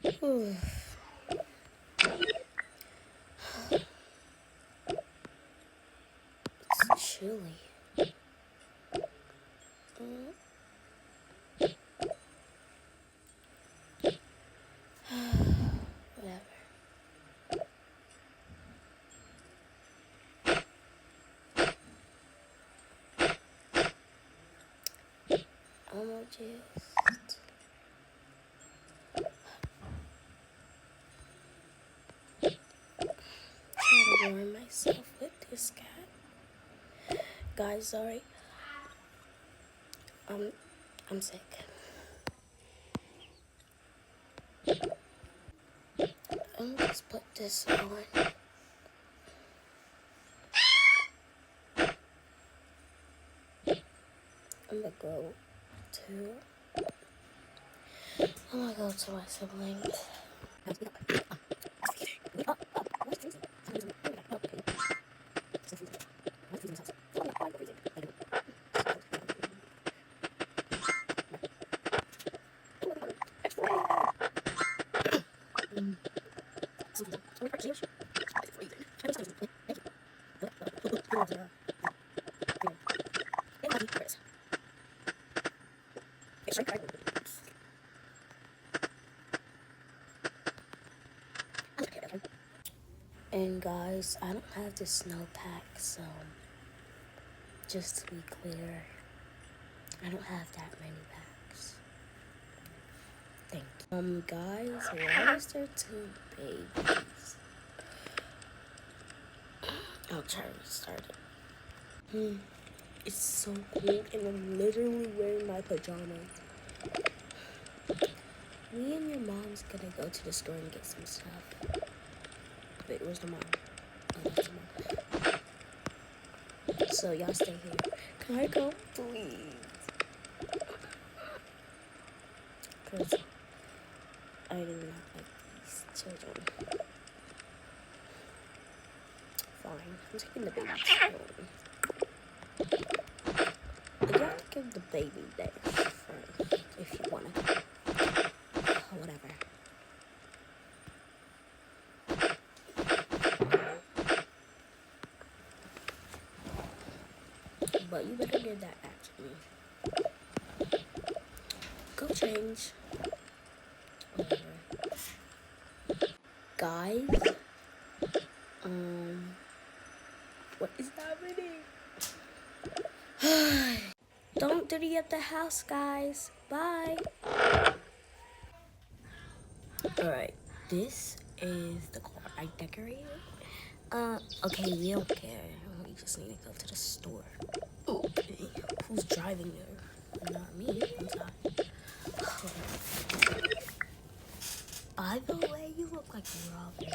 It's chilly. Whatever. I'm gonna just try to warm myself with this cat. Guys, sorry. I'm sick. I'm gonna just put this on. I'm gonna go to my siblings. And guys, I don't have the snow pack, so just to be clear, I don't have that many packs. Thank you. Guys, why is there 2 babies? I'll try to restart it. It's so cold and I'm literally wearing my pajamas. Me and your mom's gonna go to the store and get some stuff. Wait, where's the mom? Oh, that's the mom. So y'all stay here. Can I go, please? Because I do not like these children. Fine, I'm taking the baby home. You have to give the baby there first if you want to. Whatever. But you better give that back to me. Go change. Whatever. Guys, what is happening? Don't dirty up the house, guys. Bye. Alright, this is the car I decorated. Okay, we don't care. We just need to go to the store. Okay, who's driving there? Not me, I'm sorry. By the way, you look like Robin.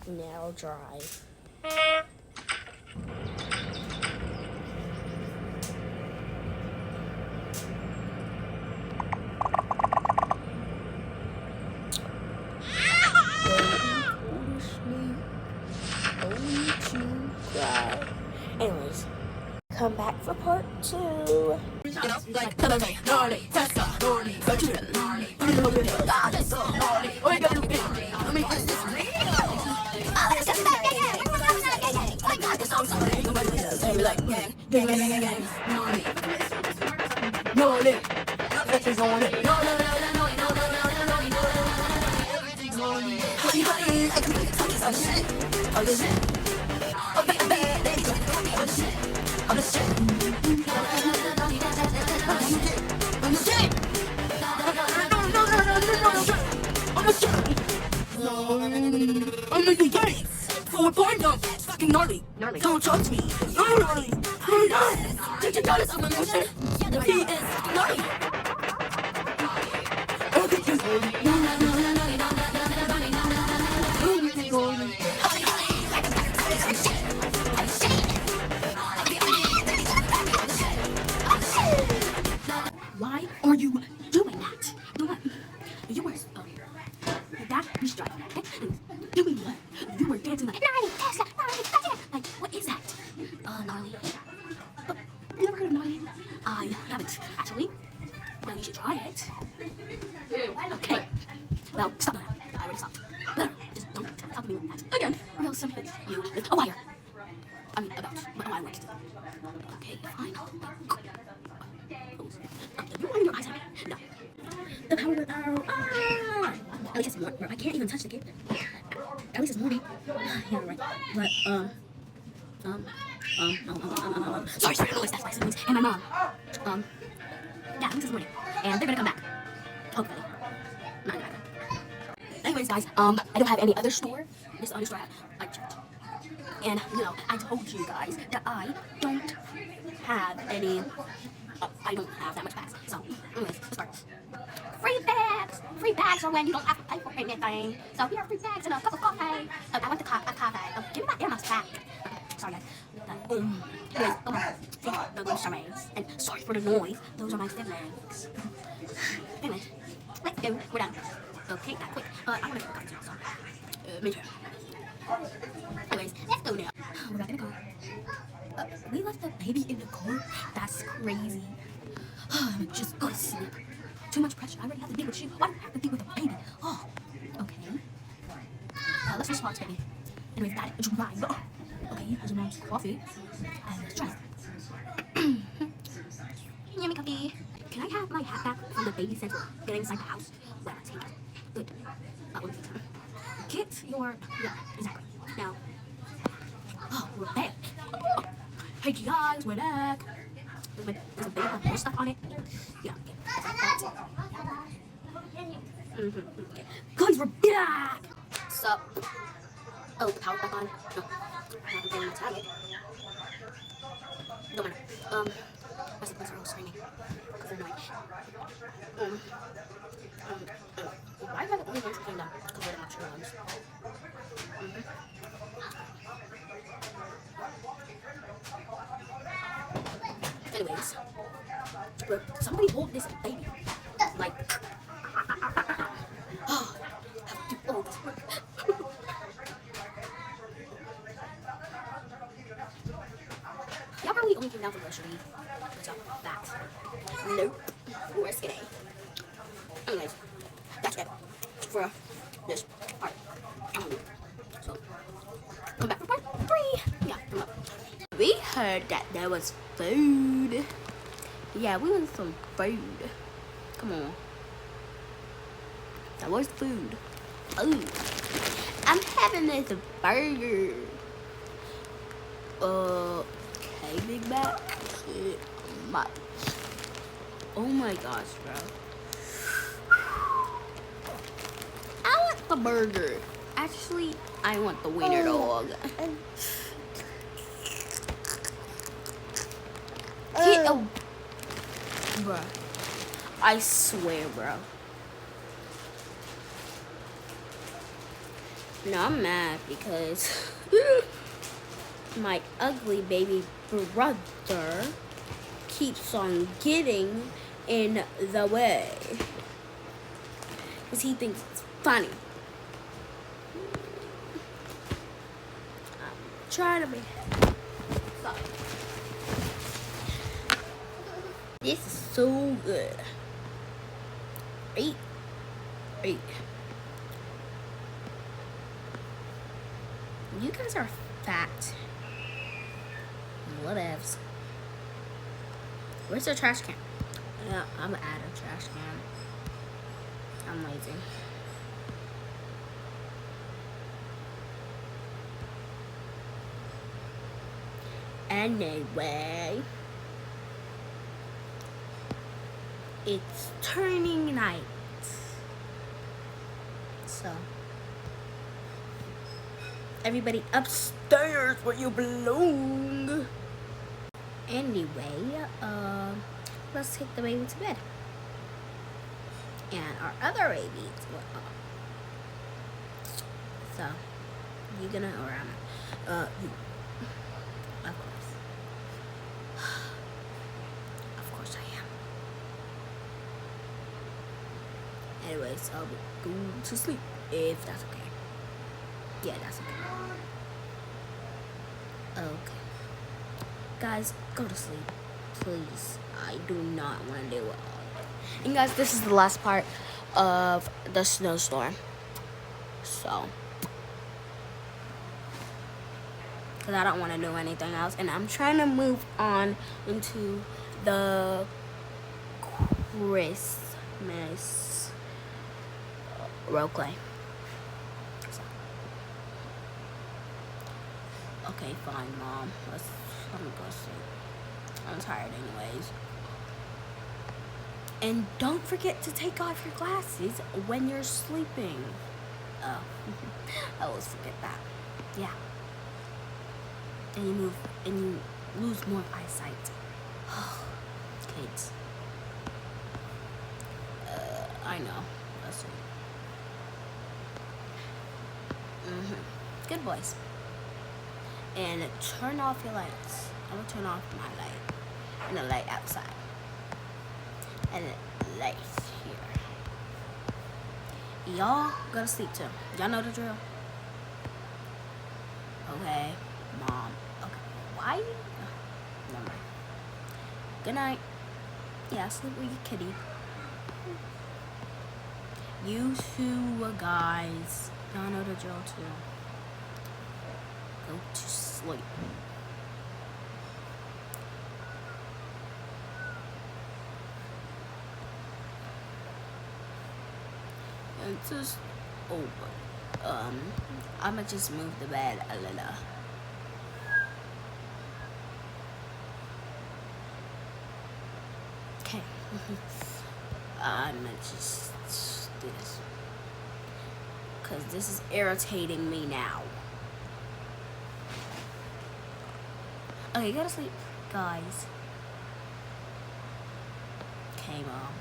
Now drive. Anyways, come back for part 2. I'm making games for a porn dump. It's fucking gnarly. Don't talk to me. You're gnarly. Did you notice I'm a loser? He is gnarly. Everything's Why are you doing that? You were that was driving, okay? Doing what? You were dancing like, like, what is that? something you lift a wire. I mean, about what am I like to do? Okay, fine. You want your eyes on me? No. The power went out. Ah! At least it's more. I can't even touch the kid. At least it's morning. Yeah, right. But sorry for the noise. That's my siblings and my mom. Yeah, at least it's morning, and they're gonna come back. Hopefully. Not gonna happen. Anyways, guys, I don't have any other store. This other store I checked. And, you know, I told you guys that I don't have any, I don't have that much bags. So, anyways, let's start. Free bags! Free bags are when you don't have to pay for anything. So, here are free bags and a cup of coffee. I want a coffee. Give me my Air Miles back. Sorry, guys. Anyways, come on. Take the groceries. And sorry for the noise. Those are my siblings. Anyways, let's go. We're done. Okay, that quick. I want to make a cartoon, so. Me too. Anyways, let's go now. We're back in the car. We left the baby in the car? That's crazy. I'm just go to sleep. Too much pressure. I already have to be with you. Why do I have to be with a baby? Oh, okay. Let's just watch baby. Anyways, got it. Drive. Okay, here's your mom's coffee. Let's try it. Yummy coffee. Can I have my hat back from the baby since we're getting inside the house? Well, take it. Good. That one's good. Get your... Yeah, exactly. Now... Oh, we're back. Oh. Hey guys, we're back. There's a bit of more stuff on it. Yeah, okay. Okay. Guys, we're back! Sup? Oh, the power's back on. No. I'm not getting my tablet. Don't matter. My siblings are all screaming. Because they're annoying. Why am I the only one who came down? Because we're the mature ones. Anyways, somebody hold this baby. Like, oh, I have to do all this work. Y'all probably only came down for grocery. So, that. Nope. We're skinny. Anyways, that's it for this part. So, come back for part 3. Yeah, come up. We heard that there was food. Yeah, we want some food. Come on. That was food. Oh, I'm having this burger. Okay, Big Mac. Oh my gosh, bro. I want the burger. Actually, I want the wiener dog. Oh, bro. I swear, bro. No, I'm mad because my ugly baby brother keeps on getting in the way. Because he thinks it's funny. I'm trying to be happy. This is so good. Eat. You guys are fat. Whatevs. Where's the trash can? Yeah, I'm gonna add a trash can. I'm lazy. Anyway, it's turning night. So, everybody upstairs where you belong. Anyway, let's take the baby to bed. And our other babies will up. So, you gonna, or I'm, you. Of course. Of course I am. Anyways, I'll go to sleep if that's okay. Yeah, that's okay. Okay. Guys, go to sleep. Please. I do not want to do it all day. And guys, this is the last part of the snowstorm. So, because I don't want to do anything else. And I'm trying to move on into the Christmas role play. So. Okay, fine, Mom. I'm gonna go sleep. I'm tired anyways. And don't forget to take off your glasses when you're sleeping. Oh, I always forget that. Yeah. And you lose more eyesight. Kids. I know. Let's see. Good boys. And turn off your lights. I'm gonna turn off my light. And the light outside. And the light here. Y'all go to sleep too. Y'all know the drill. Okay, Mom. Okay, why? Never mind. Good night. Yeah, sleep with your kitty. You two guys, y'all know the drill too. Go to sleep. And just over. I'ma just move the bed a little. Okay. I'ma just do this. Cause this is irritating me now. Okay, go to sleep, guys. Okay, Mom.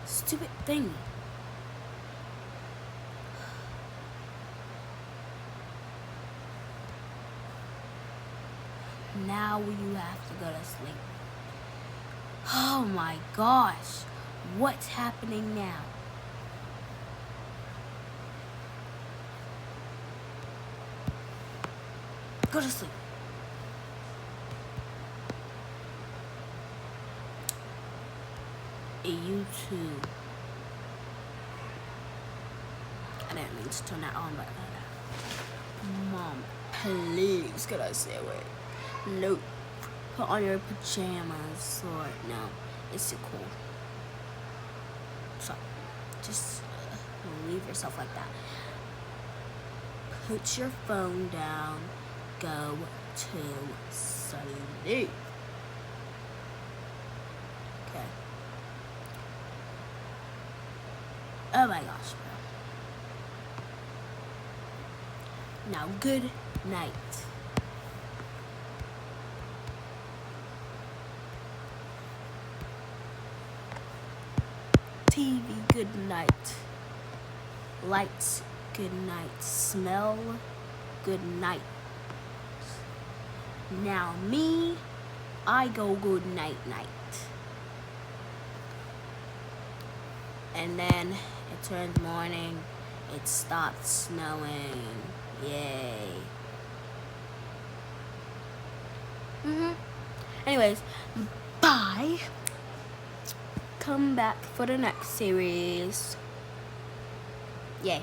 Stupid thing. Now you have to go to sleep. Oh my gosh. What's happening now? Go to sleep. You too. I didn't mean to turn that on, but Mom, please, could I stay awake? No. Put on your pajamas or no, it's too cool. So, just leave yourself like that. Put your phone down. Go to sleep. Okay. Oh my gosh, bro. Now, good night. TV, good night. Lights, good night. Smell, good night. Now me, I go good night night. And then it turns morning, it starts snowing. Yay. Anyways, bye. Come back for the next series. Yay.